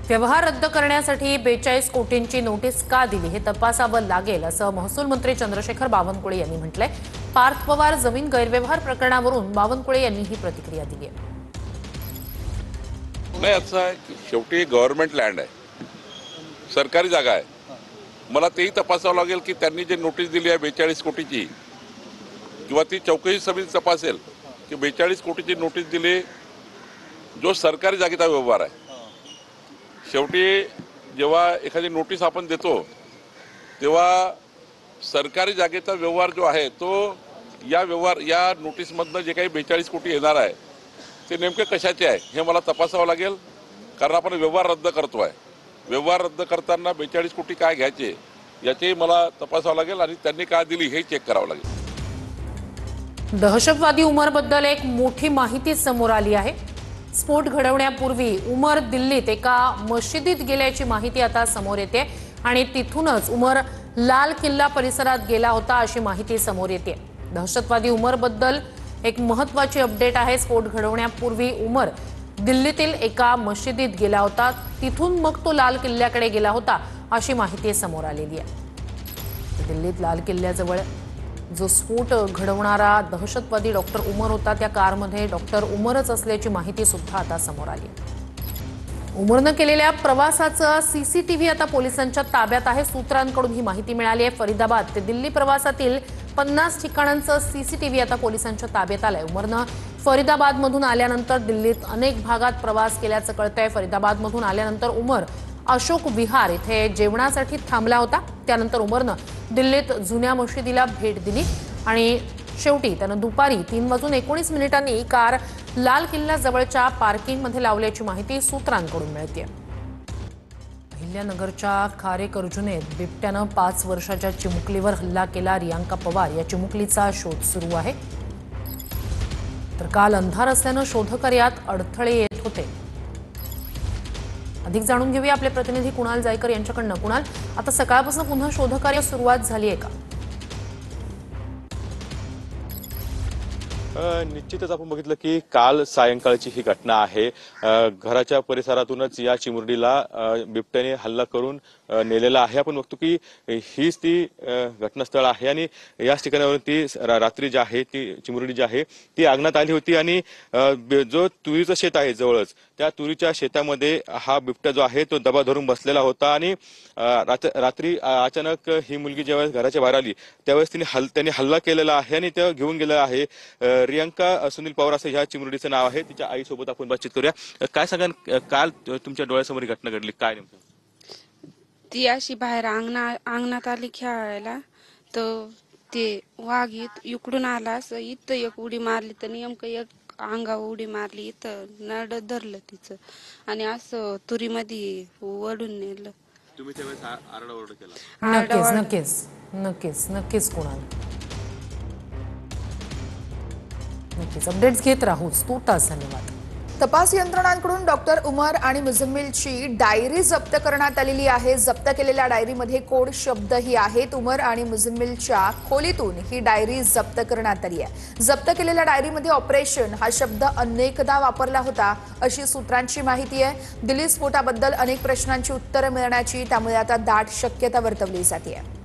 व्यवहार रद्द करण्यासाठी 42 कोटींची नोटीस का दिली हे तपासावं लागेल असं महसूल मंत्री चंद्रशेखर बावनकुळे यांनी म्हटलंय। पार्थ पवार जमीन गैरव्यवहार प्रकरणावरून बावनकुळे यांनी ही प्रतिक्रिया दिली आहे। नाही, असं आहे की शेवटी गव्हर्नमेंट लँड आहे, सरकारी जागा आहे। मला तेही तपासावं लागेल की त्यांनी जे नोटीस दिली आहे 42 कोटीची, किंवा ती चौकशी समिती तपासेल की 42 कोटीची नोटीस दिली जो सरकारी जागेचा व्यवहार आहे। शेवटी जेव्हा एखादी नोटीस आपण देतो तेव्हा सरकारी जागेचा व्यवहार जो आहे तो या नोटीसमधनं जे काही 42 कोटी येणार आहे ते नेमके कशाचे आहे हे मला तपासावं लागेल, कारण आपण व्यवहार रद्द करतोय। व्यवहार रद्द करताना 42 कोटी काय घ्यायचे याचे मला तपासावं लागेल आणि त्यांनी काय दिली हे चेक करावं लागेल। दहशतवादी उमरबद्दल एक मोठी माहिती समोर आली आहे। स्फोट घडवण्यापूर्वी उमर दिल्लीत एका मशिदीत गेल्याची माहिती आता समोर येते आणि तिथूनच उमर लाल किल्ला परिसरात गेला होता अशी माहिती समोर येते। दहशतवादी उमरबद्दल एक महत्त्वाची अपडेट आहे। स्फोट घडवण्यापूर्वी उमर दिल्लीतील एका मशिदीत गेला होता, तिथून मग तो लाल किल्ल्याकडे गेला होता अशी माहिती समोर आलेली आहे। दिल्लीत लाल किल्ल्याजवळ जो स्फोट घडवणारा दहशतवादी डॉक्टर उमर होता त्या कारमध्ये डॉक्टर उमरच असल्याची माहिती सुद्धा आता समोर आली। उमरनं केलेल्या प्रवासाचा सीसीटीव्ही आता पोलिसांच्या ताब्यात आहे। सूत्रांकडून ही माहिती मिळाली आहे। फरीदाबाद ते दिल्ली प्रवासातील 50 ठिकाणांचं सीसीटीव्ही आता पोलिसांच्या ताब्यात आलंय। उमरनं फरीदाबादमधून आल्यानंतर दिल्लीत अनेक भागात प्रवास केल्याचं कळतंय। फरीदाबादमधून आल्यानंतर उमर अशोक विहार इथे जेवणासाठी थांबला होता। त्यानंतर उमरनं दिल्लीत जुन्या मशिदीला भेट दिली आणि शेवटी त्यानं दुपारी 3:19 कार लाल किल्ला जवळच्या पार्किंगमध्ये लावल्याची माहिती सूत्रांकडून मिळते। अहिल्यानगरच्या खारेकर्जुनेत बिबट्यानं 5 वर्षाच्या चिमुकलीवर हल्ला केला। रियांका पवार या चिमुकलीचा शोध सुरू आहे। तर काल अंधार असल्यानं शोधकार्यात अडथळे येत होते। अधिक जाणून घेऊया आपले प्रतिनिधी कुणाल जायकर यांच्याकडनं। कुणाल, आता सकाळपासून पुन्हा शोधकार्य सुरुवात झाली आहे का? निश्चितच आपण बघितलं की काल सायंकाळची ही घटना आहे। घराच्या परिसरातूनच या चिमुरडीला बिबट्याने हल्ला करून नेलेला आहे। आपण बघतो की हीच ती घटनास्थळ आहे आणि याच ठिकाणावरून ती रात्री जी आहे ती चिमुरडी जी आहे ती अंगणात आली होती आणि जो तुरीचं शेत आहे जवळच त्या तुरीच्या शेतामध्ये हा बिबट्या जो आहे तो दबा धरून बसलेला होता आणि रात्री अचानक ही मुलगी जेव्हा घराच्या बाहेर आली त्यावेळेस त्यांनी हल्ला केलेला आहे आणि ते घेऊन गेलेला आहे। रियांका सुनील पवार असं ह्या चिमुरडीचं नाव आहे। तिच्या आईसोबत आपण बातचीत करूया। काय सांगा, काल तुमच्या डोळ्यासमोर घटना घडली, काय नेमकं? ती अशी बाहेर अंगणात आली खेळायला, तर ते वाघ इकडून आला, असं इथं एक उडी मारली तर नेमकं एक अंगावर उडी मारली, इथं नड धरलं तिचं आणि असं तुरीमध्ये वडून नेलं। तुम्ही त्यावेळेस आरडाओरडा केला? नक्कीच कुणाल, नक्कीच अपडेट्स घेत राहूच। तू तास धन्यवाद। तपास यंत्रणांकडून डॉक्टर उमर आणि मुझम्मिलची डायरी जप्त करण्यात आलेली आहे। जप्त केलेल्या डायरीमध्ये कोड शब्दही आहेत। उमर आणि मुझम्मिलच्या खोलीतून ही डायरी जप्त करण्यात आली आहे। जप्त केलेल्या डायरीमध्ये ऑपरेशन हा शब्द अनेकदा वापरला होता अशी सूत्रांची माहिती आहे। दिल्ली स्फोटाबद्दल अनेक प्रश्नांची उत्तरं मिळण्याची त्यामुळे आता दाट शक्यता वर्तवली जाते आहे।